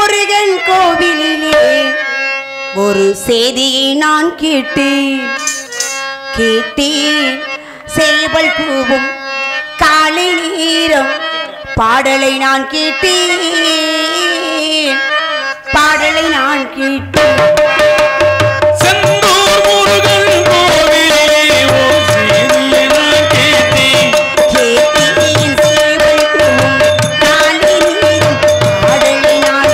முருகன் கோவிலிலே ஒரு செய்தியை நான் கேட்டேன் சேவல் கூவும் காலை நேரம் பாடலை நான் கேட்டேன் செந்தூர் முருகன் கோவிலே ஒரு செய்தியை நான் கேட்டேன் சேவல் கூவும் காலை நேரம் பாடலை நான்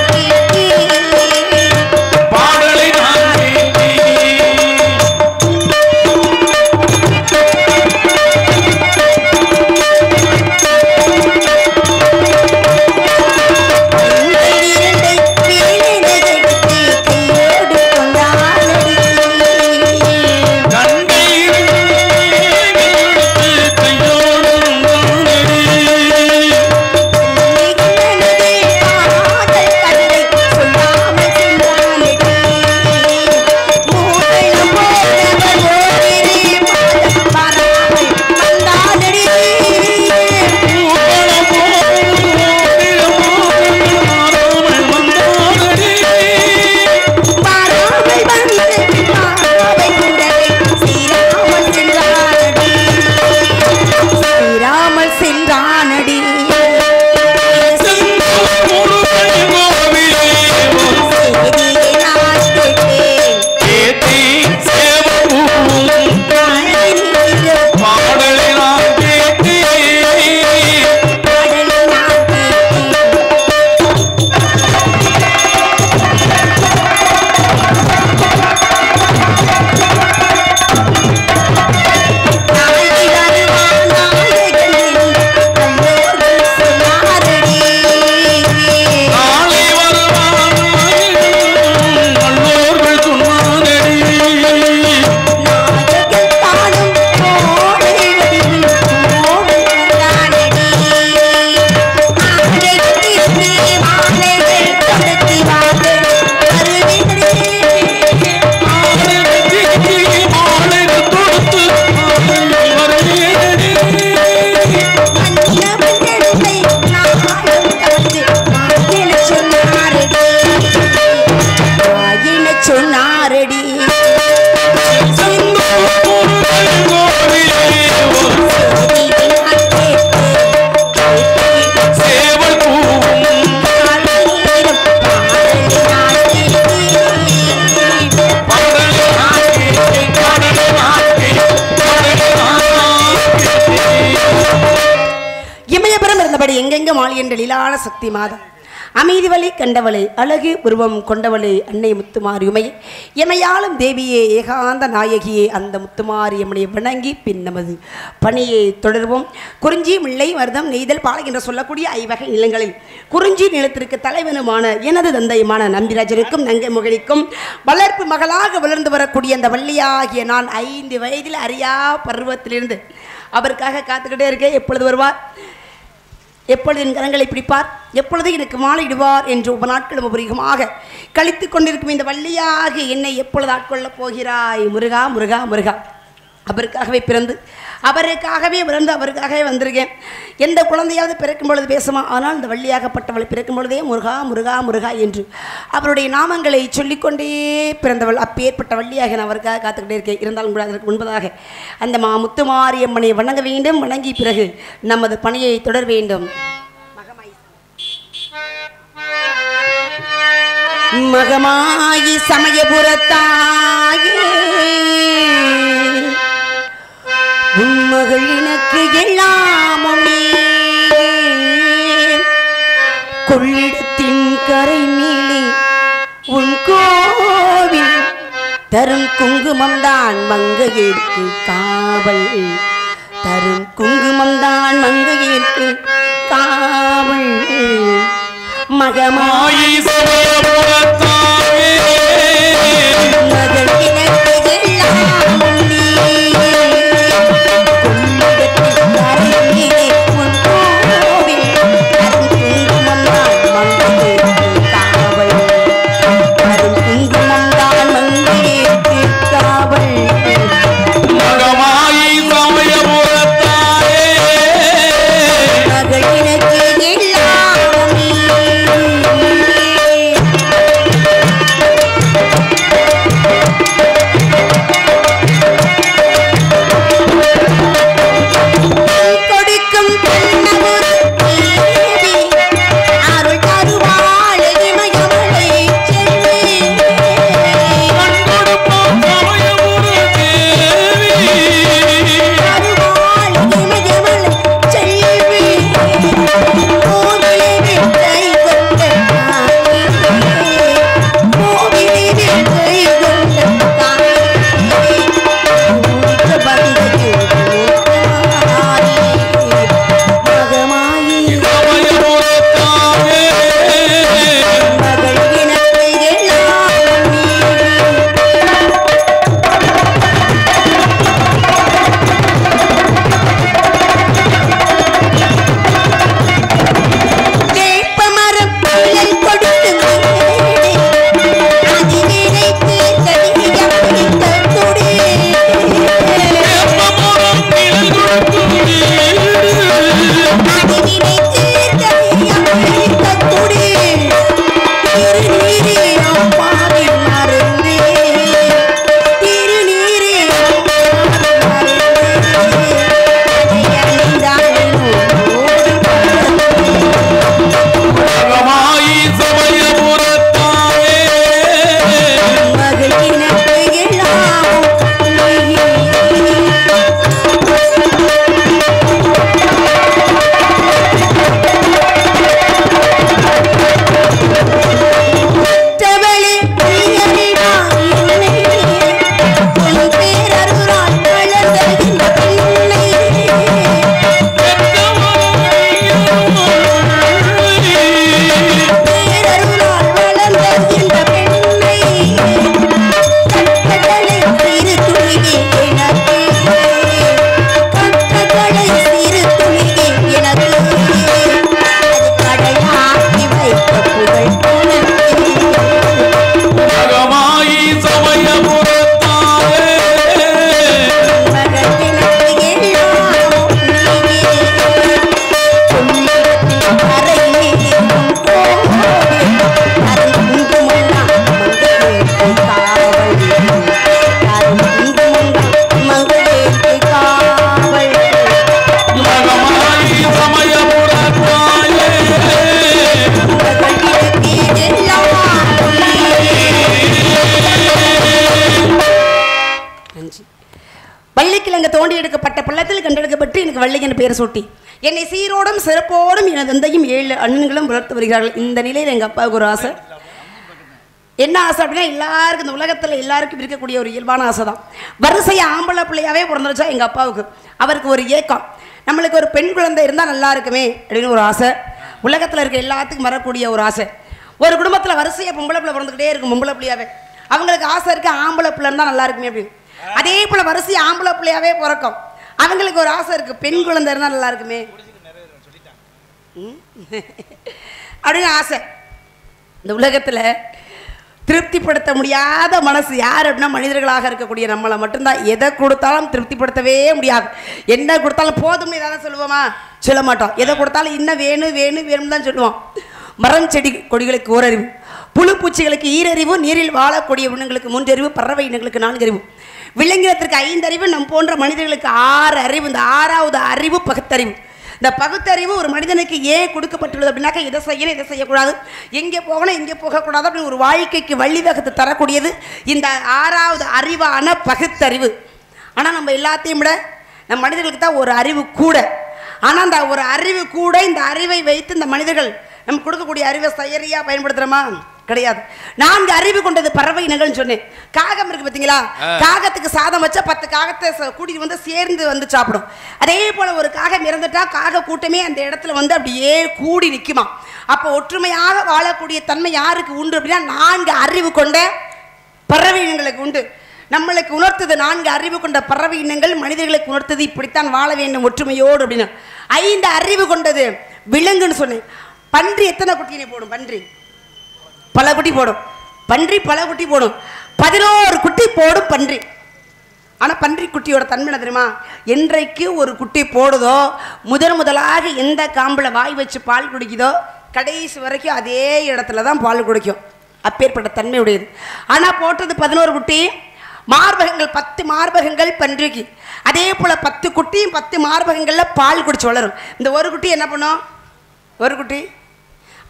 லீலான சக்தி மாதம் அமைதிவளை கண்டவளை அழகு உருவம் கொண்டவளை அன்னை முத்துமாரியுமை எமையாளும் தேவியே ஏகாந்த நாயகியே அந்த முத்துமாரியம்மனை வணங்கி பின் நமது பணியை தொடர்வோம். குறிஞ்சி முல்லை மருதம் நெய்தல் பாலை என்று சொல்லக்கூடிய ஐவகை நிலங்களில் குறிஞ்சி நிலத்திற்கு தலைவனுமான எனது தந்தையுமான நம்பிராஜனுக்கும் நங்கை முகலிக்கும் வளர்ப்பு மகளாக வளர்ந்து வரக்கூடிய அந்த வள்ளியாகிய நான் 5 வயதில் அறியா பருவத்திலிருந்து அவருக்காக காத்துக்கிட்டே இருக்கேன். எப்பொழுது வருவார், எப்பொழுது என் கரங்களை பிடிப்பார், எப்பொழுது எனக்கு மாலையிடுவார் என்று நாட்களும் உபரிகமாக கழித்து கொண்டிருக்கும் இந்த வள்ளியாக என்னை எப்பொழுது ஆட்கொள்ளப் போகிறாய் முருகா முருகா முருகா. அவருக்காகவே பிறந்து அவருக்காகவே பிறந்து அவருக்காகவே வந்திருக்கேன். எந்த குழந்தையாவது பிறக்கும் பொழுது பேசுமா, ஆனால் இந்த வள்ளியாகப்பட்டவள் பிறக்கும் பொழுதே முருகா முருகா முருகா என்று அவருடைய நாமங்களை சொல்லிக்கொண்டே பிறந்தவள். அப்பேற்பட்ட வள்ளியாக நான் அவருக்காக காத்துக்கிட்டே இருக்கேன். இருந்தாலும் கூட அதற்கு முன்பதாக அந்த முத்துமாரியம்மனை வணங்க வேண்டும். வணங்கி பிறகு நமது பணியை தொடர வேண்டும். மகமாயி சமயபுரத்தாயே உன்மகள் எனக்கு எல்லாமும் கொள்ளிடத்தின் கரை மேலே உன் கோவில் தரும் குங்குமம்தான் மங்கையேற்கு காவல், தரும் குங்குமம்தான் மங்கையேற்கு காவல். மகமாயி சமயபுரத்தாயே மகள் எனக்கு எல்லாமும் வள்ளியின் பெயர் சூட்டி என்னை சீரோடும் சிறப்போடும் எனது தந்தையும் 7 அண்ணன்களும் வளர்த்து வருகிறார்கள். இந்த நிலையில் எங்கள் அப்பாவுக்கு ஒரு ஆசை. என்ன ஆசை அப்படின்னா, எல்லாருக்கும் இந்த உலகத்தில் எல்லாருக்கும் இருக்கக்கூடிய ஒரு இயல்பான ஆசை தான். வரிசையை ஆம்பளை பிள்ளையாவே பிறந்துருச்சா எங்கள் அப்பாவுக்கு. அவருக்கு ஒரு ஏக்கம், நம்மளுக்கு ஒரு பெண் குழந்தை இருந்தால் நல்லா இருக்குமே அப்படின்னு ஒரு ஆசை. உலகத்தில் இருக்க எல்லாத்துக்கும் வரக்கூடிய ஒரு ஆசை. ஒரு குடும்பத்தில் வரிசையாக பொம்பளை பிள்ளை பிறந்துக்கிட்டே இருக்கும், பொம்பளை பிள்ளையாவே. அவங்களுக்கு ஆசை இருக்குது, ஆம்பளை பிள்ளை இருந்தால் நல்லா இருக்குமே அப்படின்னு. அதே போல் வரிசையை ஆம்பளை பிள்ளையாவே பிறக்கும். அவங்களுக்கு ஒரு ஆசை இருக்குது, பெண் குழந்தை இருந்தால் நல்லா இருக்குமே அப்படின்னு ஆசை. இந்த உலகத்தில் திருப்திப்படுத்த முடியாத மனசு யார் அப்படின்னா மனிதர்களாக இருக்கக்கூடிய நம்மளை மட்டும்தான். எதை கொடுத்தாலும் திருப்திப்படுத்தவே முடியாது. என்ன கொடுத்தாலும் போதும்னு ஏதாவது சொல்லுவோமா? சொல்ல மாட்டோம். எதை கொடுத்தாலும் இன்னும் வேணும் வேணும் வேணும்னு தான் சொல்லுவோம். மரம் செடி கொடிகளுக்கு ஓரறிவு, புழு பூச்சிகளுக்கு ஈரறிவு, நீரில் வாழக்கூடிய இனங்களுக்கு 3 அறிவு, பறவை இனங்களுக்கு 4 அறிவு, விலங்கினத்திற்கு 5 அறிவு, நம் போன்ற மனிதர்களுக்கு 6 அறிவு. இந்த 6வது அறிவு பகுத்தறிவு. இந்த பகுத்தறிவு ஒரு மனிதனுக்கு ஏன் கொடுக்கப்பட்டுள்ளது அப்படின்னாக்கா, இதை செய்யணும் இதை செய்யக்கூடாது, எங்கே போகணும் எங்கே போகக்கூடாது அப்படின்னு ஒரு வாழ்க்கைக்கு வழிவகுத்து தரக்கூடியது இந்த 6வது அறிவான பகுத்தறிவு. ஆனால் நம்ம எல்லாத்தையும் விட நம்ம மனிதர்களுக்கு தான் ஒரு அறிவு கூட. ஆனால் அந்த ஒரு அறிவு கூட, இந்த அறிவை வைத்து இந்த மனிதர்கள் நம்ம கொடுக்கக்கூடிய அறிவை சரியாக பயன்படுத்துகிறோமா? கிடையாது. 4 அறிவு கொண்டது பறவை இனங்கள்னு சொன்னேன். காகம் இருக்கு பார்த்தீங்களா? காகத்துக்கு சாதம் வச்சா 10 காகத்தை கூட்டிட்டு வந்து சேர்ந்து வந்து சாப்பிடும். அதே போல ஒரு காகம் இறந்துட்டா காக கூட்டமே அந்த இடத்துல வந்து அப்படியே கூடி நிற்குமா. அப்போ ஒற்றுமையாக வாழக்கூடிய தன்மை யாருக்கு உண்டு அப்படின்னா 4 அறிவு கொண்ட பறவை இனங்களுக்கு உண்டு. நம்மளுக்கு உணர்த்தது 4 அறிவு கொண்ட பறவை இனங்கள் மனிதர்களுக்கு உணர்த்தது இப்படித்தான் வாழ வேண்டும் ஒற்றுமையோடு அப்படின்னு. 5 அறிவு கொண்டது விலங்குன்னு சொன்னேன். பன்றி எத்தனை குட்டியை போடும்? பன்றி பல குட்டி போடும். பன்றி பல குட்டி போடும். 11 குட்டி போடும் பன்றி. ஆனால் பன்றி குட்டியோட தன்மை தெரியுமா? என்றைக்கு ஒரு குட்டி போடுதோ முதலாக எந்த காம்பில் வாய் வச்சு பால் குடிக்குதோ கடைசி வரைக்கும் அதே இடத்துல தான் பால் குடிக்கும். அப்பேற்பட்ட தன்மை உடையது. ஆனால் போட்டது 11 குட்டி. மார்பகங்கள் 10 மார்பகங்கள் பன்றிக்கு. அதே போல் 10 குட்டியும் 10 மார்பகங்களில் பால் குடிச்சு வளரும். இந்த ஒரு குட்டி என்ன பண்ணும்? ஒரு குட்டி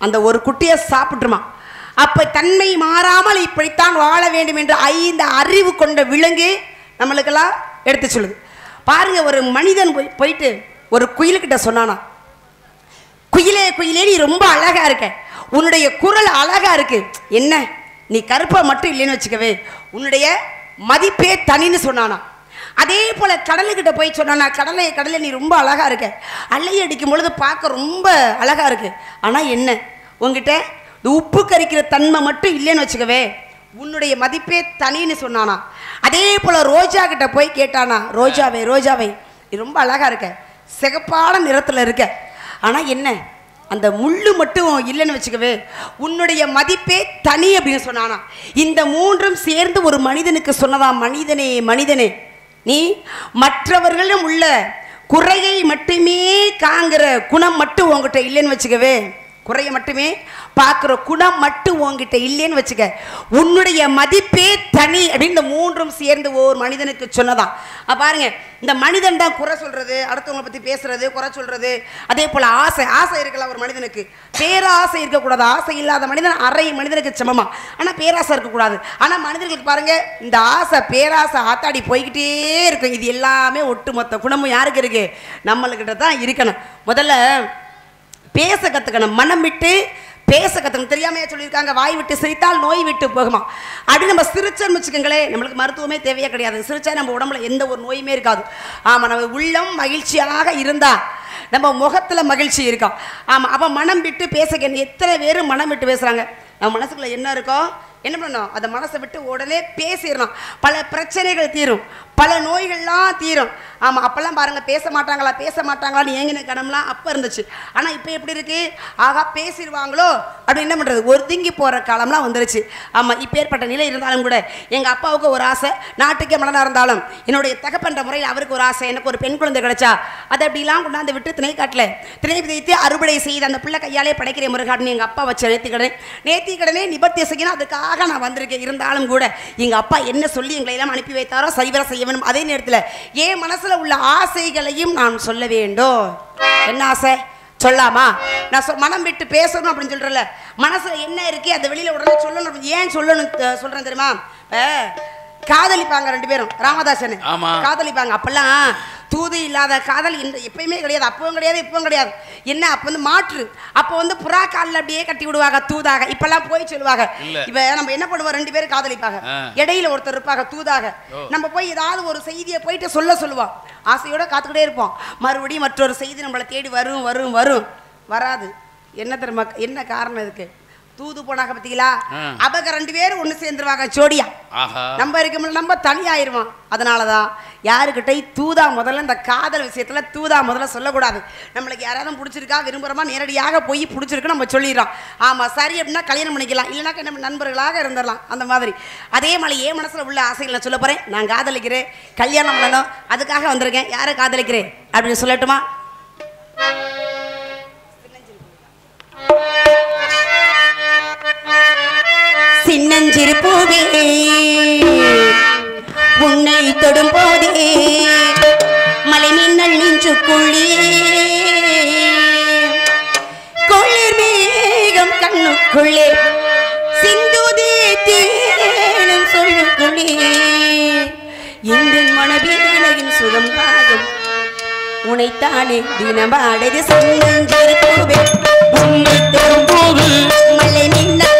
அந்த ஒரு குட்டியை சாப்பிட்டுருமா. அப்போ தன்மை மாறாமல் இப்படித்தான் வாழ வேண்டும் என்று 5 அறிவு கொண்ட விலங்கு நம்மளுக்கெல்லாம் எடுத்து சொல்லுது. பாருங்க, ஒரு மனிதன் போயிட்டு ஒரு குயிலுக்கிட்ட சொன்னானா, குயிலே குயிலே நீ ரொம்ப அழகா இருக்க, உன்னுடைய குரல் அழகா இருக்கு, என்ன நீ கருப்பா மட்டும் இல்லைன்னு வச்சுக்கவே உன்னுடைய மதிப்பே தனின்னு சொன்னானா. அதே போல கடலுக்கிட்ட போய் சொன்னானா, கடலை நீ ரொம்ப அழகா இருக்க, அலை அடிக்கும் பொழுது பார்க்க ரொம்ப அழகா இருக்கு, ஆனா என்ன உங்ககிட்ட உப்பு கரிக்கிற தன்மை மட்டும் இல்லைன்னு வச்சுக்கவே உன்னுடைய மதிப்பே தனின்னு சொன்னானா. அதே போல ரோஜா கிட்ட போய் கேட்டானா, ரோஜாவே ரோஜாவே நீ ரொம்ப அழகா இருக்க, சிகப்பான நிறத்துல இருக்க, ஆனா என்ன அந்த முள்ளு மட்டும் இல்லைன்னு வச்சுக்கவே உன்னுடைய மதிப்பே தனி அப்படின்னு சொன்னானா. இந்த 3ம் சேர்ந்து ஒரு மனிதனுக்கு சொன்னதான், மனிதனே மனிதனே நீ மற்றவர்களும் உள்ள குறையை மட்டுமே காங்கிற குணம் மட்டும் உங்ககிட்ட இல்லைன்னு வச்சுக்கவே, குறைய மட்டுமே பார்க்குற குணம் மட்டும் உங்ககிட்ட இல்லைன்னு வச்சுக்க, உன்னுடைய மதிப்பே தனி அப்படின்னு இந்த 3ம் சேர்ந்து ஒரு மனிதனுக்கு சொன்னதான். பாருங்க, இந்த மனிதன் தான் குறை சொல்றது, அடுத்தவங்களை பற்றி பேசுறது, குறை சொல்றது. அதே போல் ஆசை இருக்கலாம் ஒரு மனிதனுக்கு, பேராசை இருக்கக்கூடாது. ஆசை இல்லாத மனிதன் அரை மனிதனுக்கு சமமா. ஆனால் பேராசை இருக்கக்கூடாது. ஆனால் மனிதர்களுக்கு பாருங்க இந்த ஆசை பேராசை ஆத்தாடி போய்கிட்டே இருக்கும். இது எல்லாமே ஒட்டுமொத்த குணமும் யாருக்கு இருக்கு? நம்மளுக்கிட்ட தான் இருக்கணும். முதல்ல பேச கற்றுக்கணும், மனம் விட்டு பேச கற்றுக்கணும். தெரியாமையா சொல்லியிருக்காங்க, வாய் விட்டு சிரித்தால் நோய் விட்டு போகுமா. அப்படி நம்ம சிரிச்சோன்னு வச்சுக்கோங்களேன், நம்மளுக்கு மருத்துவமே தேவையே கிடையாது. சிரிச்சா நம்ம உடம்புல எந்த ஒரு நோயுமே இருக்காது. ஆமாம், நம்ம உள்ளம் மகிழ்ச்சியாக இருந்தால் நம்ம முகத்தில் மகிழ்ச்சி இருக்கும். ஆமாம், அப்போ மனம் விட்டு பேச எத்தனை பேர் மனம் விட்டு பேசுகிறாங்க. நம்ம மனசுக்குள்ளே என்ன இருக்கோ என்ன பண்ணணும், அதை மனசை விட்டு உடனே பேசிடணும். பல பிரச்சனைகள் தீரும், பல நோய்கள்லாம் தீரும். ஆமாம், அப்போல்லாம் பாருங்கள் பேச மாட்டாங்களான்னு ஏங்கின கணம்லாம் அப்போ இருந்துச்சு. ஆனால் இப்போ எப்படி இருக்குது? ஆகா பேசிடுவாங்களோ அப்படின்னு என்ன பண்ணுறது, ஒதுங்கி போகிற காலம்லாம் வந்துருச்சு. ஆமாம், இப்போ ஏற்பட்ட நிலை இருந்தாலும் கூட எங்கள் அப்பாவுக்கு ஒரு ஆசை, நாட்டுக்கே மனதாக இருந்தாலும் என்னுடைய தகப்பன்ற முறையில் அவருக்கு ஒரு ஆசை, எனக்கு ஒரு பெண் குழந்தை கிடைச்சா அதை அப்படிலாம் கொண்டாந்து விட்டு திணை விதைத்து அறுவடை செய்து அந்த பிள்ளை கையாலே படைக்கிற முருகாடுன்னு எங்கள் அப்பா வச்ச நேர்த்திக்கடனே நிபர்த்தி செய்யணும். அதுக்காக நான் வந்திருக்கேன். இருந்தாலும் கூட எங்கள் அப்பா என்ன சொல்லி எங்களை எல்லாம் அனுப்பி வைத்தாரோ சரிவர செய்ய வேண்டும். அதே நேரத்தில் என் மனசில் உள்ள ஆசைகளையும் நான் சொல்ல வேண்டும். என்ன ஆசை சொல்லாமா? நான் மனம் விட்டு பேசணும் அப்படின்னு சொல்றேன்ல, மனசுல என்ன இருக்கு அதை வெளியில உடனே சொல்லணும். ஏன் சொல்றேன் தெரியுமா? காதலிப்பாங்க 2 பேரும், ராமதாசன் காதலிப்பாங்க. அப்பெல்லாம் தூது இல்லாத காதல் எப்பயுமே கிடையாது. அப்பவும் கிடையாது, இப்பவும் கிடையாது. என்ன அப்போ வந்து மாற்று. அப்போ வந்து புறா காலில் அப்படியே கட்டி விடுவாங்க தூதாக. இப்பெல்லாம் போய் சொல்லுவாங்க. இப்போ நம்ம என்ன பண்ணுவோம், 2 பேரும் காதலிப்பாங்க, இடையில ஒருத்தர் இருப்பாங்க தூதாக. நம்ம போய் ஏதாவது ஒரு செய்தியை போயிட்டு சொல்லுவோம், ஆசையோட காத்துக்கிட்டே இருப்போம். மறுபடியும் மற்றொரு செய்தி நம்மளை தேடி வரும் வரும் வரும், வராது. என்ன தெரியுமா, என்ன காரணம் இதுக்கு? தூது போனாங்க பார்த்தீங்களா, அவங்க 2 பேரும் ஒன்று சேர்ந்துருவாங்க ஜோடியா. நம்ம இருக்க நம்ம தனியாயிருவோம். அதனாலதான் யாருக்கிட்ட தூதா முதல்ல இந்த காதல் விஷயத்துல தூதா முதல்ல சொல்லக்கூடாது. நம்மளுக்கு யாராவது பிடிச்சிருக்கா விரும்புறமா நேரடியாக போய் பிடிச்சிருக்கு நம்ம சொல்லிடுறோம். ஆமா சரி அப்படின்னா கல்யாணம் பண்ணிக்கலாம், இல்லைன்னா நம்ம நண்பர்களாக இருந்துடலாம். அந்த மாதிரி அதே மாதிரி என் மனசுல உள்ள ஆசைகள் நான் சொல்ல போறேன். நான் காதலிக்கிறேன், கல்யாணம் பண்ணணும், அதுக்காக வந்திருக்கேன். யாரை காதலிக்கிறேன் அப்படின்னு சொல்லட்டுமா? சின்னஞ்சிறு பூவே உன்னை தொடும் போதே மலை மின்னல் நெஞ்சுக்குள்ளே குளிர் மேகம் கண்ணுக்குள்ளே சிந்துதே தேனும் சொல்லுக்குள்ளே இந்த மனவேலையின் சுகம் பாகம் உனைத்தானே தினமாடது. சின்னஞ்சிறு பூவே உன்னை தொடும் போது மலை மின்னல்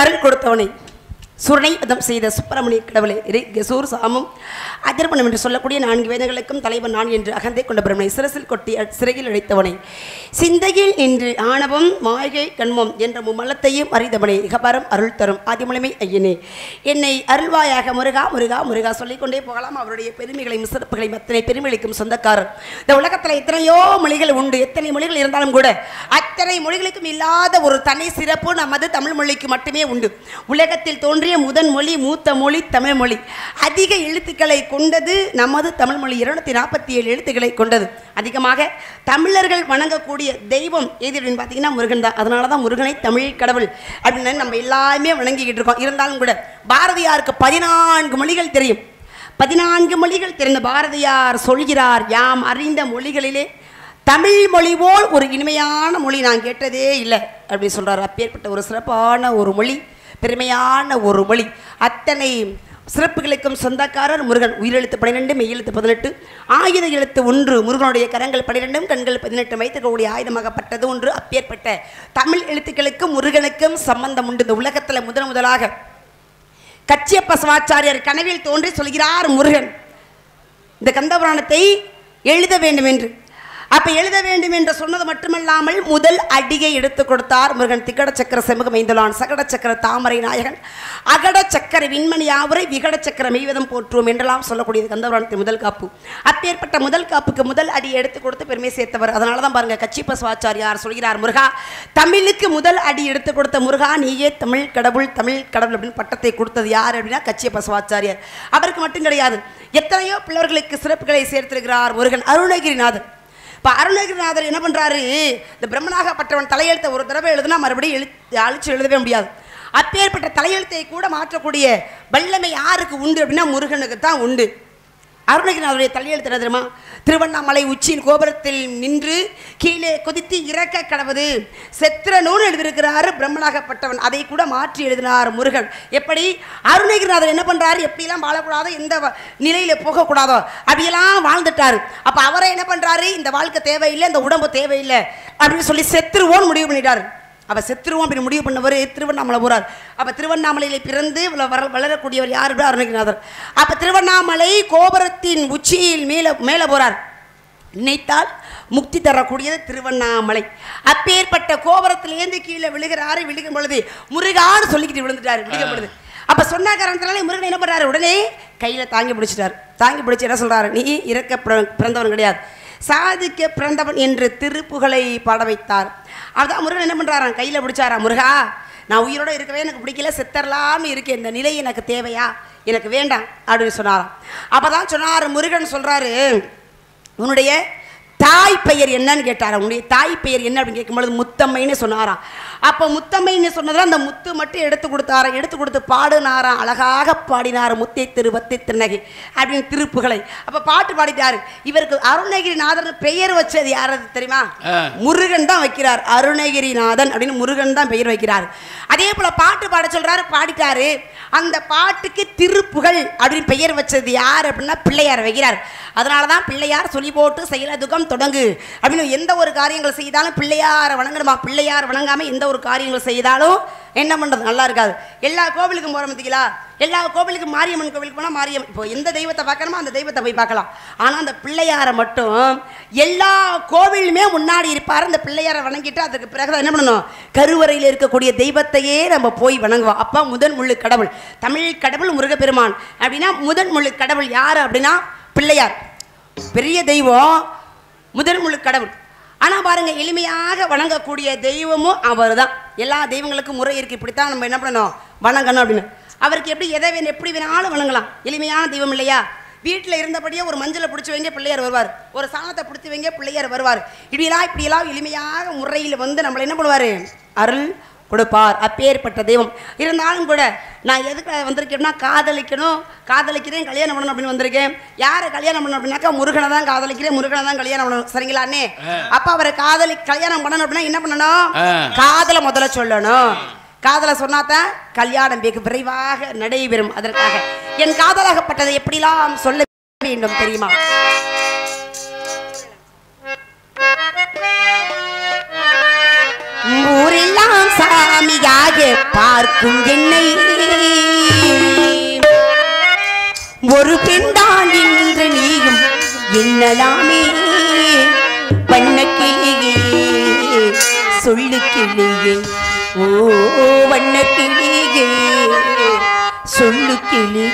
அருள் கொடுத்தவனை சுரணை வதம் செய்த சுப்பிரமணிய கடவுளை கெசூர் சாமும் அதிர்பணம் என்று சொல்லக்கூடிய 4 வேதங்களுக்கும் தலைவன் நான் என்று அகந்தை கொண்ட பிரம்மனை சிரசில் கொட்டி சிறையில் அழைத்தவனை சிந்தையில் நின்று ஆணவம் மாயை கண்மம் என்ற மும்மலத்தையும் அறிந்தவனை இகபரம் அருள் தரும் ஆதிமலைமை ஐயனே என்னை அருள்வாயாக முருகா முருகா முருகா சொல்லிக்கொண்டே போகலாம். அவருடைய பெருமைகளையும் சிறப்புகளையும் அத்தனை பெருமைகளுக்கும் சொந்தக்காரர். இந்த உலகத்தில் எத்தனையோ மொழிகள் உண்டு. எத்தனை மொழிகள் இருந்தாலும் கூட அத்தனை மொழிகளுக்கும் இல்லாத ஒரு தனி சிறப்பு நமது தமிழ் மொழிக்கு மட்டுமே உண்டு. உலகத்தில் தோன்றிய முதன் மொழி, மூத்த மொழி தமிழ் மொழி. அதிக எழுத்துக்களை கொண்டது நமது தமிழ் மொழி. 247 எழுத்துக்களை கொண்டது. அதிகமாக தமிழர்கள் வணங்கக்கூடிய தெய்வம் எது அப்படின்னு பார்த்தீங்கன்னா முருகன் தான். அதனால தான் முருகனை தமிழ் கடவுள் அப்படின்னு நம்ம எல்லாருமே வணங்கிக்கிட்டு இருக்கோம். இருந்தாலும் கூட பாரதியாருக்கு 14 மொழிகள் தெரியும். 14 மொழிகள் தெரிந்த பாரதியார் சொல்கிறார், யாம் அறிந்த மொழிகளிலே தமிழ் மொழி போல் ஒரு இனிமையான மொழி நான் கேட்டதே இல்லை அப்படின்னு சொல்கிறார். அப்பேற்பட்ட ஒரு சிறப்பான ஒரு மொழி, பெருமையான ஒரு மொழி. அத்தனை சிறப்புகளுக்கும் சொந்தக்காரர் முருகன். உயிரெழுத்து 12, மெய்யெழுத்து 18, ஆயுத எழுத்து 1. முருகனுடைய கரங்கள் 12, கண்கள் 18 வைத்துக்கூடிய ஆயுதமாகப்பட்டது 1. அப்பேற்பட்ட தமிழ் எழுத்துக்களுக்கும் முருகனுக்கும் சம்பந்தம் உண்டு. இந்த உலகத்தில் முதலாக கச்சியப்ப சிவாச்சாரியார் கனவில் தோன்றி சொல்கிறார், முருகன் இந்த கந்தபுராணத்தை எழுத வேண்டும் என்று. அப்ப எழுத வேண்டும் என்று சொன்னது மட்டுமல்லாமல் முதல் அடியை எடுத்து கொடுத்தார் முருகன். திகட சக்கர செமுக மைந்தலான், சகட சக்கர தாமரை நாயகன், அகட சக்கர விண்மணி யாவரை, விகட சக்கர மெய்வதம் போற்றுவோம் என்றெல்லாம் சொல்லக்கூடியது கந்தபுராணத்தின் முதல் காப்பு. அப்பேற்பட்ட முதல் காப்புக்கு முதல் அடியை எடுத்து கொடுத்து பெருமை சேர்த்தவர். அதனால தான் பாருங்க, கச்சியப்ப சிவாச்சாரியார் சொல்கிறார், முருகா தமிழுக்கு முதல் அடி எடுத்து கொடுத்த முருகா நீயே தமிழ் கடவுள், தமிழ் கடவுள் அப்படின்னு பட்டத்தை கொடுத்தது யார் அப்படின்னா கச்சியப்ப சிவாச்சாரியார். அவருக்கு மட்டும் கிடையாது, எத்தனையோ பிள்ளைகளுக்கு சிறப்புகளை சேர்த்திருக்கிறார் முருகன். அருணகிரிநாதர். இப்போ அருணகிரிநாதர் என்ன பண்ணுறாரு, இந்த பிரம்மனாகப்பட்டவன் தலையெழுத்தை ஒரு தடவை எழுதுனா மறுபடியும் அழிச்சு எழுதவே முடியாது. அப்பேற்பட்ட தலையெழுத்தை கூட மாற்றக்கூடிய வல்லமை யாருக்கு உண்டு அப்படின்னா முருகனுக்கு தான் உண்டு. அருணகிரிநாதருடைய தலையெழுத்து என்ன தெரியுமா? திருவண்ணாமலை உச்சியின் கோபுரத்தில் நின்று கீழே கொதித்து இறக்க கடவுது செத்திரனூர் எழுதியிருக்கிறாரு பிரம்மனாகப்பட்டவன். அதை கூட மாற்றி எழுதினார் முருகன். எப்படி அருணகிரிநாதர் என்ன பண்றாரு, எப்படிலாம் வாழக்கூடாதோ, எந்த நிலையில போகக்கூடாதோ அப்படியெல்லாம் வாழ்ந்துட்டாரு. அப்ப அவரை என்ன பண்றாரு, இந்த வாழ்க்கை தேவையில்லை, இந்த உடம்பு தேவையில்லை அப்படின்னு சொல்லி செத்துருவோன்னு முடிவு பண்ணிட்டாரு. அவ செத்துருவோம் அப்படின்னு முடிவு பண்ணவர் திருவண்ணாமலை போறார். அப்ப திருவண்ணாமலையில பிறந்து வளரக்கூடியவர் யார்? அருணகிரிநாதர். அப்ப திருவண்ணாமலை கோபுரத்தின் உச்சியில் மேல போறார். நினைத்தால் முக்தி தரக்கூடியது திருவண்ணாமலை. அப்பேற்பட்ட கோபுரத்திலேருந்து கீழே விழுகிறாரு. விழுகும் பொழுது முருகான்னு சொல்லிக்கிட்டு விழுந்துட்டாரு. விழுகும் பொழுது அப்ப சொன்ன காரணத்தினால முருகன் என்ன பண்றாரு, உடனே கையில தாங்கி பிடிச்சிட்டாரு. தாங்கி பிடிச்சி என்ன சொல்றாரு, நீ இறக்க பிறந்தவன் கிடையாது, சாதிக்க பிறந்தவன் என்று திருப்புகளை பாட வைத்தார். அதான் முருகன் என்ன பண்றாராம், கையில பிடிச்சாரா, முருகா நான் உயிரோட இருக்கவே எனக்கு பிடிக்கல, செத்தரலாம இருக்கேன், இந்த நிலை எனக்கு தேவையா, எனக்கு வேண்டாம் அப்படின்னு சொன்னாராம். அப்பதான் சொன்னார் முருகன் சொல்றாரு, உன்னுடைய தாய் பெயர் என்னன்னு கேட்டாரா. உன்னுடைய தாய் பெயர் என்ன அப்படின்னு கேட்கும்பொழுது முத்தம்மைன்னு சொன்னாராம். அப்போ முத்தம்மைன்னு சொன்னதில் அந்த முத்து மட்டும் எடுத்து கொடுத்தாராம். எடுத்து கொடுத்து பாடுனாராம். அழகாக பாடினார் முத்தை திரு வத்தை திருநகை அப்படின்னு திருப்புகளை. அப்போ பாட்டு பாடிட்டாரு. இவருக்கு அருணகிரிநாதன் பெயர் வச்சது யாரது தெரியுமா? முருகன் தான் வைக்கிறார். அருணகிரிநாதன் அப்படின்னு முருகன் தான் பெயர் வைக்கிறார். அதே போல பாட்டு பாட சொல்றாரு, பாடிட்டாரு. அந்த பாட்டுக்கு திருப்புகள் அப்படின்னு பெயர் வச்சது யார் அப்படின்னா பிள்ளையார் வைக்கிறார். அதனால தான் பிள்ளையார் சொல்லி போட்டு செயல துகம் தொடங்கு அப்படின்னு எந்த ஒரு காரியங்கள் செய்தாலும் பிள்ளையாரை வணங்கணுமா. பிள்ளையார் வணங்காம எந்த ஒரு காரியங்கள் செய்தாலும் என்ன பண்றது, நல்லா இருக்காது. எல்லா கோவிலுக்கும் போற பார்த்தீங்களா, எல்லா கோவிலுக்கும் மாரியம்மன் கோவிலுக்கு போனால் மாரியம்மன், இப்போ எந்த தெய்வத்தை பார்க்கணுமோ அந்த தெய்வத்தை போய் பார்க்கலாம். ஆனால் அந்த பிள்ளையாரை மட்டும் எல்லா கோவிலுமே முன்னாடி இருப்பார். அந்த பிள்ளையாரை வணங்கிட்டு அதுக்கு பிறகு என்ன பண்ணணும், கருவறையில் இருக்கக்கூடிய தெய்வத்தையே நம்ம போய் வணங்குவோம். அப்போ முதன் முழு கடவுள் தமிழ் கடவுள் முருகப்பெருமான் அப்படின்னா முதன் முழு கடவுள் யார் அப்படின்னா பிள்ளையார். பெரிய தெய்வம், முதன் முழு கடவுள். ஆனால் பாருங்க, எளிமையாக வணங்கக்கூடிய தெய்வமும் அவர் தான். எல்லா தெய்வங்களுக்கும் முறை இருக்குது, இப்படித்தான் நம்ம என்ன பண்ணணும், வணங்கணும் அப்படின்னு. அவருக்கு எப்படி எதை வேணும், எப்படி வேணாலும் வணங்கலாம். எளிமையான தெய்வம் இல்லையா? வீட்டில் இருந்தபடியே ஒரு மஞ்சளை பிடிச்சி வைங்க பிள்ளையார் வருவார், ஒரு சாணத்தை பிடிச்சி வைங்க பிள்ளையார் வருவார். இப்படியெல்லாம் எளிமையாக முறையில் வந்து நம்மளை என்ன பண்ணுவார், அருள் கொடுப்பார். அப்பேற்பட்ட தெய்வம். இருந்தாலும் கூட நான் எதுக்கு வந்திருக்கேன்னா, காதலிக்கிறேன் கல்யாணம் பண்ணணும் அப்படின்னு வந்திருக்கேன். யாரை கல்யாணம் பண்ணணும் அப்படின்னாக்கா முருகனை தான் காதலிக்கிறேன், முருகனை தான் கல்யாணம் பண்ணணும். சரிங்களா அண்ணே? அப்ப அவரை கல்யாணம் பண்ணணும் அப்படின்னா என்ன பண்ணணும், காதலை முதல்ல சொல்லணும். காதலை சொன்னாதான் கல்யாணம் வெகு விரைவாக நடைபெறும். அதற்காக என் காதலாகப்பட்டதை எப்படிலாம் சொல்ல வேண்டும் தெரியுமா? ஊரெல்லாம் சாமியாக பார்க்கும் என்னை ஒரு பெண்தான் என்று நீயும் என்னலாமே. வண்ணக்கிளியே சொல்லு கிளியே, ஓ வண்ணக்கிளியே சொல்லு கிளி.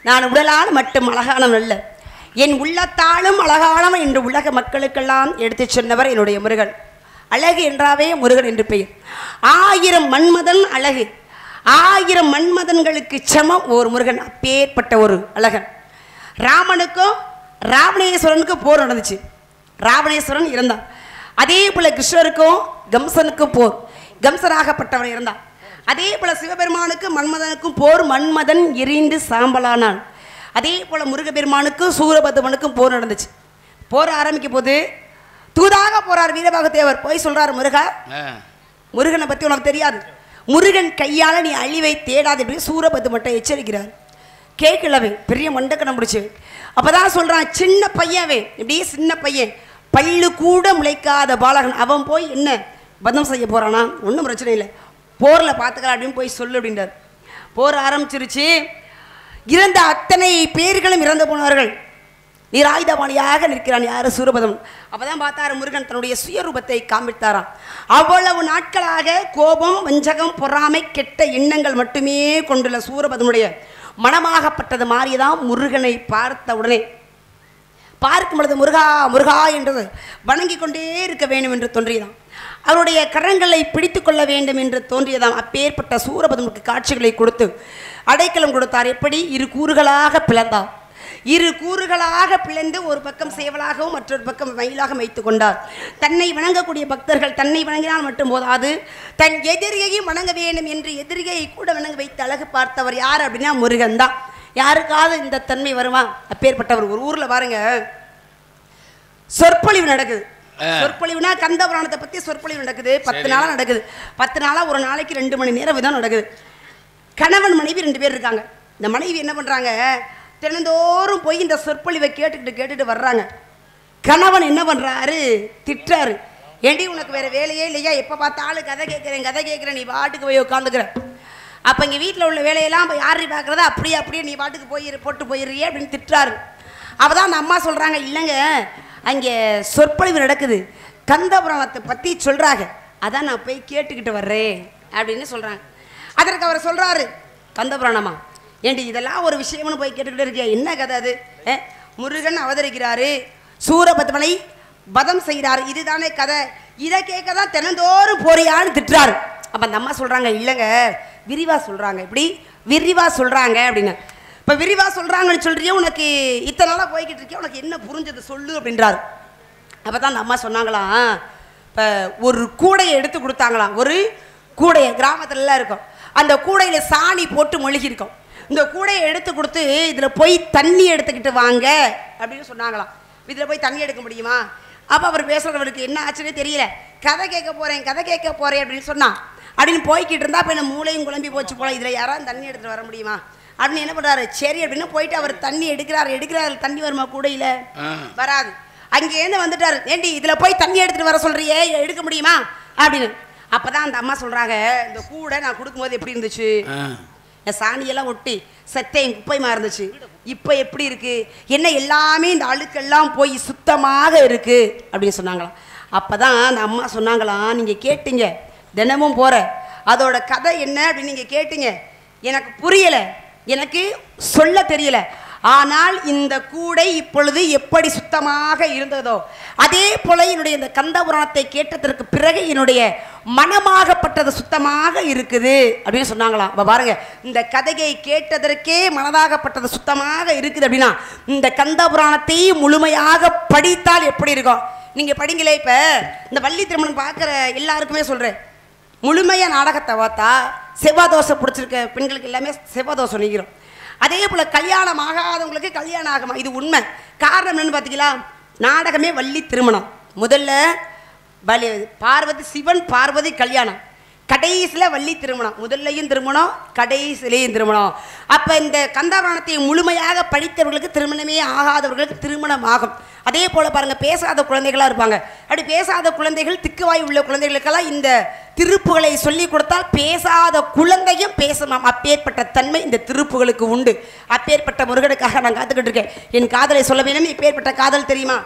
நான் உடலால் மட்டும் அழகானவன் அல்ல, என் உள்ளத்தாலும் அழகானவன் என்று உலக மக்களுக்கெல்லாம் எடுத்துச் சொன்னவர் என்னுடைய முருகன். அழகு என்றாவே முருகன் என்று பெயர். 1000 மன்மதன் அழகு, 1000 மன்மதன்களுக்கு சமம் ஒரு முருகன். அப்பேற்பட்ட ஒரு அழகன். ராமனுக்கும் ராவணேஸ்வரனுக்கும் போர் நடந்துச்சு. ராவணேஸ்வரன் இருந்தான். அதே போல கிருஷ்ணருக்கும் கம்சனுக்கும் போர், கம்சனாகப்பட்டவன் இருந்தான். அதே போல சிவபெருமானுக்கும் மன்மதனுக்கும் போர், மன்மதன் எரிந்து சாம்பலானான். அதே போல முருகபெருமானுக்கும் சூரபத்மனுக்கும் போர் நடந்துச்சு. போர் ஆரம்பிக்க போது தூதாக போறார் வீரபாகு தேவர். போய் சொல்றாரு, முருகா, முருகனை பத்தி உனக்கு தெரியாது, முருகன் கையால நீ அழிவை தேடாது அப்படின்னு சூரபத்மன்ட்ட எச்சரிக்கிறார். கேட்கலவே, பெரிய மண்டக்கணம் முடிச்சு. அப்பதான் சொல்றான், சின்ன பையன், இப்படியே சின்ன பையன், பல்லு கூட முளைக்காத பாலகன், அவன் போய் என்ன பதம் செய்ய போறானா? ஒன்றும் பிரச்சனை இல்லை, போரில் பார்த்துக்கலாம் அப்படின்னு போய் சொல்லு அப்படின்றார். போர் ஆரம்பிச்சிருச்சு. இறந்த அத்தனை பேர்களும் இறந்து போனார்கள். நிராயுதபாணியாக நிற்கிறான் யாரு? சூரபதம். அப்பதான் பார்த்தாரு முருகன் தன்னுடைய சுயரூபத்தை காண்பித்தாராம். அவ்வளவு நாட்களாக கோபம், வஞ்சகம், பொறாமை, கெட்ட எண்ணங்கள் மட்டுமே கொண்டுள்ள சூரபதனுடைய மனமாகப்பட்டது மாறியதான் முருகனை பார்த்த உடனே பார்க்கும் பொழுது முருகா முருகா என்றது வணங்கி கொண்டே இருக்க வேண்டும் என்று தோன்றியதாம். அவருடைய கரங்களை பிடித்து கொள்ள வேண்டும் என்று தோன்றியதாம். அப்பேற்பட்ட சூரபதனுக்கு காட்சிகளை கொடுத்து அடைக்கலம் கொடுத்தார். எப்படி? 2 கூறுகளாக பிளந்தார். 2 கூறுகளாக பிளந்து ஒரு பக்கம் சேவலாகவும் மற்றொரு பக்கம் மயிலாக வைத்துக் கொண்டார். தன்னை வணங்கக்கூடிய பக்தர்கள் தன்னை வணங்கினால் மட்டும் போதாது, தன் எதிரியையும் வணங்க வேண்டும் என்று எதிரியை கூட வணங்க வைத்து அழகு பார்த்தவர் யார் அப்படின்னா முருகன் தான். யாருக்காவது இந்த தன்மை வருமா? அப்பேற்பட்டவர். ஒரு ஊர்ல பாருங்க, சொற்பொழிவு நடக்குது. சொற்பொழிவுனா கந்தபுராணத்தை பத்தி சொற்பொழிவு நடக்குது. 10 நாளா நடக்குது. 10 நாளா ஒரு நாளைக்கு 2 மணி நேரம் விதம் நடக்குது. கணவன் மனைவி 2 பேர் இருக்காங்க. இந்த மனைவி என்ன பண்றாங்க, தினந்தோறும் போய் இந்த சொற்பொழிவை கேட்டுக்கிட்டு வர்றாங்க. கணவன் என்ன பண்றாரு, திட்டுறாரு. ஏண்டி உனக்கு வேற வேலையே இல்லையா? எப்ப பார்த்தாலும் கதை கேட்கிறேன், நீ பாட்டுக்கு போய் உட்காந்துக்கிற. அப்ப இங்க வீட்டில் உள்ள வேலையெல்லாம் யாரு பார்க்கறதா? அப்படியே நீ பாட்டுக்கு போட்டு போயிடுறியே அப்படின்னு திட்டுறாரு. அப்பதான் அந்த அம்மா சொல்றாங்க, இல்லைங்க, அங்கே சொற்பொழிவு நடக்குது, கந்தபுராணத்தை பற்றி சொல்கிறாங்க, அதான் நான் போய் கேட்டுக்கிட்டு வர்றேன் அப்படின்னு சொல்கிறாங்க. அதற்கு அவர் சொல்கிறாரு, கந்தபுராணமா ஏண்டி இதெல்லாம் ஒரு விஷயம்னு போய் கேட்டுக்கிட்டு இருக்கியா? என்ன கதை அது? முருகன் அவதரிக்கிறாரு, சூரபத்மனை வதம் செய்கிறாரு, இதுதானே கதை, இதை கேட்க தான் தினந்தோறும் போறியான்னு திட்டுறாரு. அப்போ அந்த அம்மா சொல்கிறாங்க, இல்லைங்க, விரிவாக சொல்கிறாங்க. இப்படி விரிவாக சொல்கிறாங்க அப்படின்னு. இப்போ விரிவாக சொல்கிறாங்கன்னு சொல்கிறியே, உனக்கு இத்தனை நாளாக போய்கிட்டு இருக்கியா, உனக்கு என்ன புரிஞ்சது சொல்லு அப்படின்றாரு. அப்போ தான் அந்த அம்மா சொன்னாங்களாம், இப்போ ஒரு கூடையை எடுத்து கொடுத்தாங்களாம். ஒரு கூடையை கிராமத்துலலாம் இருக்கும், அந்த கூடையில் சாணி போட்டு மொழிகிருக்கும். இந்த கூடையை எடுத்து கொடுத்து இதில் போய் தண்ணி எடுத்துக்கிட்டு வாங்க அப்படின்னு சொன்னாங்களாம். இதில் போய் தண்ணி எடுக்க முடியுமா? அப்போ அவர் பேசுகிறவருக்கு என்ன ஆச்சுன்னே தெரியல. கதை கேட்க போகிறேன் அப்படின்னு சொன்னான். அப்படின்னு போய்கிட்டு இருந்தால் இப்போ என்ன மூளையும் குழம்பி போச்சு போல, இதில் யாராவது தண்ணி எடுத்துகிட்டு வர முடியுமா அப்படின்னு என்ன பண்ணுறாரு. சரி அப்படின்னு போயிட்டு அவர் தண்ணி எடுக்கிறாரு. தண்ணி வருமா கூடையில்? வராது. அங்கேருந்து வந்துட்டாரு. ஏண்டி இதில் போய் தண்ணி எடுத்துகிட்டு வர சொல்கிறியே, எடுக்க முடியுமா அப்படின்னு. அப்போ தான் அந்த அம்மா சொல்கிறாங்க, இந்த கூடை நான் கொடுக்கும்போது எப்படி இருந்துச்சு, என் சாணியெல்லாம் ஒட்டி செத்தையும் குப்பையுமா இருந்துச்சு, இப்போ எப்படி இருக்குது, என்ன எல்லாமே இந்த அழுக்கெல்லாம் போய் சுத்தமாக இருக்குது அப்படின்னு சொன்னாங்களாம். அப்போ தான் அந்த அம்மா சொன்னாங்களாம், நீங்கள் கேட்டீங்க, தினமும் போகிற அதோட கதை என்ன அப்படின்னு நீங்கள் கேட்டீங்க, எனக்கு புரியலை, எனக்கு சொல்ல தெரியல, ஆனால் இந்த கூடை இப்பொழுது எப்படி சுத்தமாக இருந்ததோ அதே போல என்னுடைய இந்த கந்தபுராணத்தை கேட்டதற்கு பிறகு என்னுடைய மனமாகப்பட்டது சுத்தமாக இருக்குது அப்படின்னு சொன்னாங்களாம். இப்போ பாருங்க, இந்த கதையை கேட்டதற்கே மனதாகப்பட்டது சுத்தமாக இருக்குது அப்படின்னா இந்த கந்தபுராணத்தை முழுமையாக படித்தால் எப்படி இருக்கும்? நீங்கள் படிங்களே. இப்போ இந்த வள்ளி திருமணம் பார்க்குற எல்லாருக்குமே சொல்கிறேன், முழுமையாக நாடகத்தை பார்த்தா செவ்வாதோஷம் பிடிச்சிருக்க பெண்களுக்கு எல்லாமே செவ்வாதோஷம் நீக்கிறோம். அதே போல் கல்யாணம் ஆகாதவங்களுக்கு கல்யாணம் ஆகுமா, இது உண்மை. காரணம் என்னன்னு பார்த்தீங்களா, நாடகமே வள்ளி திருமணம். முதல்ல பார்வதி, சிவன் பார்வதி கல்யாணம், கடைசியில் வள்ளி திருமணம். முதல்லையும் திருமணம், கடைசியிலையும் திருமணம். அப்போ இந்த கந்தபுராணத்தை முழுமையாக படித்தவர்களுக்கு திருமணமே ஆகாதவர்களுக்கு திருமணம் ஆகும். அதே போல் பாருங்கள், பேசாத குழந்தைகளாக இருப்பாங்க. அப்படி பேசாத குழந்தைகள், திக்குவாய் உள்ள குழந்தைகளுக்கெல்லாம் இந்த திருப்புகளை சொல்லி கொடுத்தால் பேசாத குழந்தையும் பேசலாம். அப்பேற்பட்ட தன்மை இந்த திருப்புகளுக்கு உண்டு. அப்பேற்பட்ட முருகனுக்காக நான் காத்துக்கிட்டு இருக்கேன். என் காதலை சொல்ல வேணும். இப்பேற்பட்ட காதல் தெரியுமா?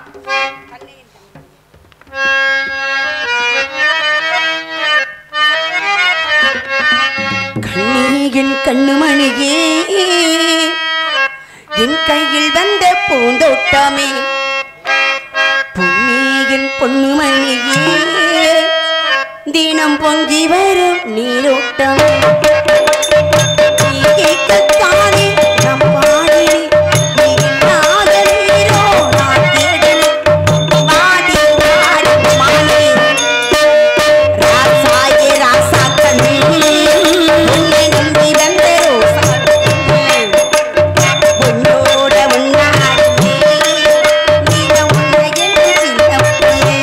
கண்ணீயின் கண்ணுமணியே தோட்டமே பொன்னியின் பொன்னுமணியே தினம் பொங்கி வரும் நீரோட்டம் கேட்கத்தானே நம் பாடி நீ இல்லாத நீரோ நான் தேடலே பாடி பாடி மாலே ராசாயே ராசா கண்ணே உன்னை நம்பி வந்த ரோசா உன்னோட உன்னாடியே நீனம் உன்னை என்று சின்னப்பிள்ளே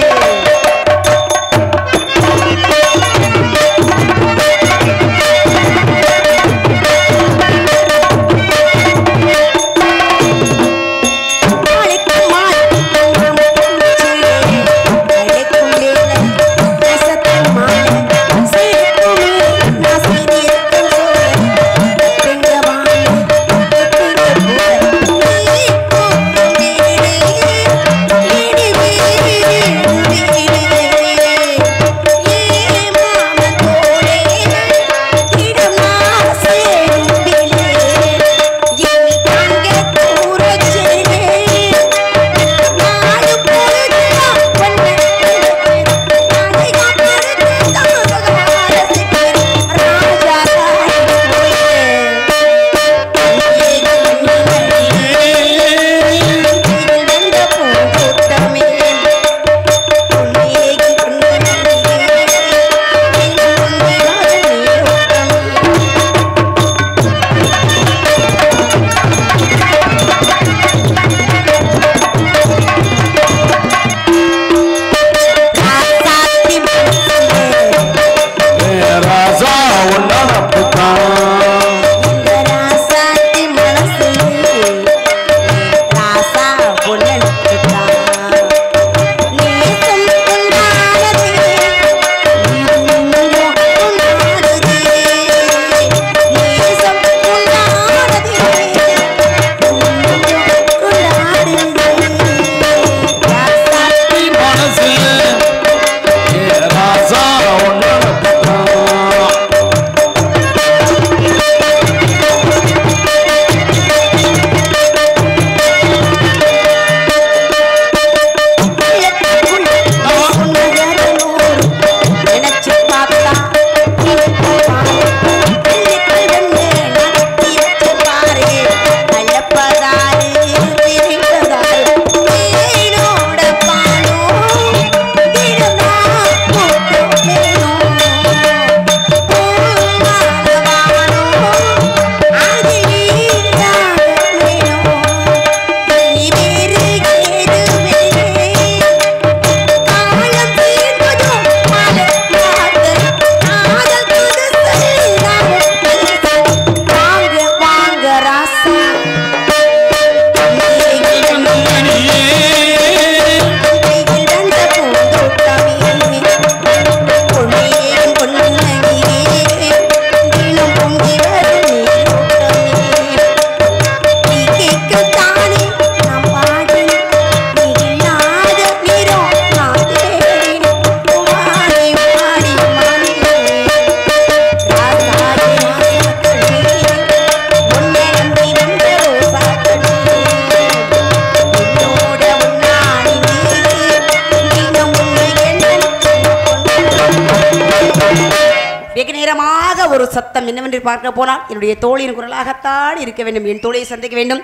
ஒரு சத்தம் என்னவென்று பார்க்க போனால் என்னுடைய தோழியின் குரலாகத்தான் இருக்க வேண்டும். என் தோழியை சந்திக்க வேண்டும்.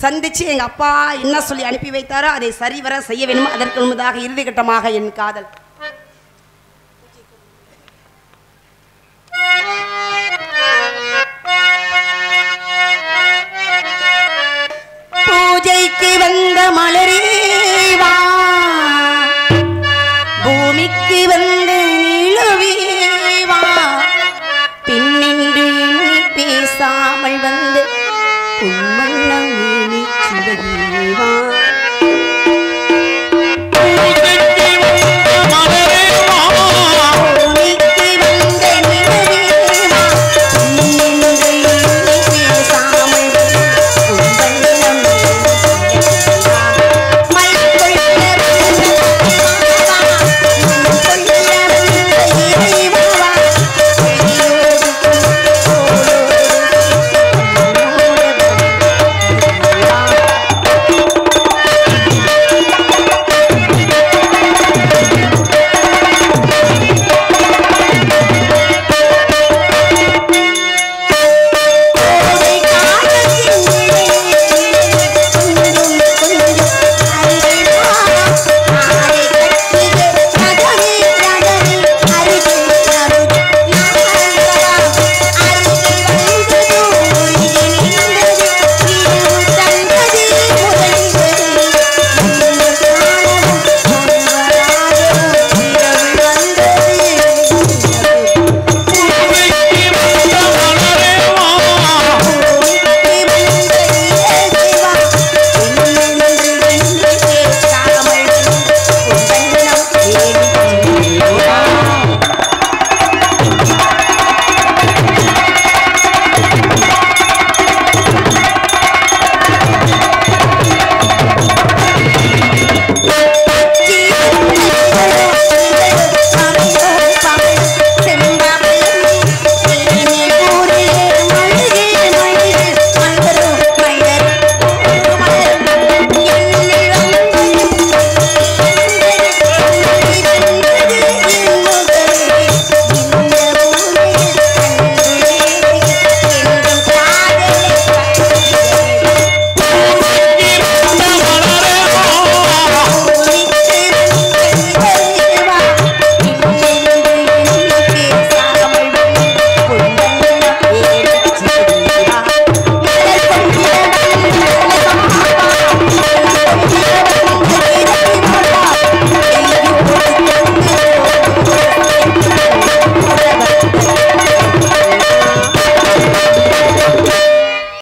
சந்திச்சு எங்க அப்பா என்ன சொல்லி அனுப்பி வைத்தாரோ அதை சரிவர செய்ய வேண்டும். அதற்கு முன்பதாக இறுதிக்கட்டமாக என் காதல்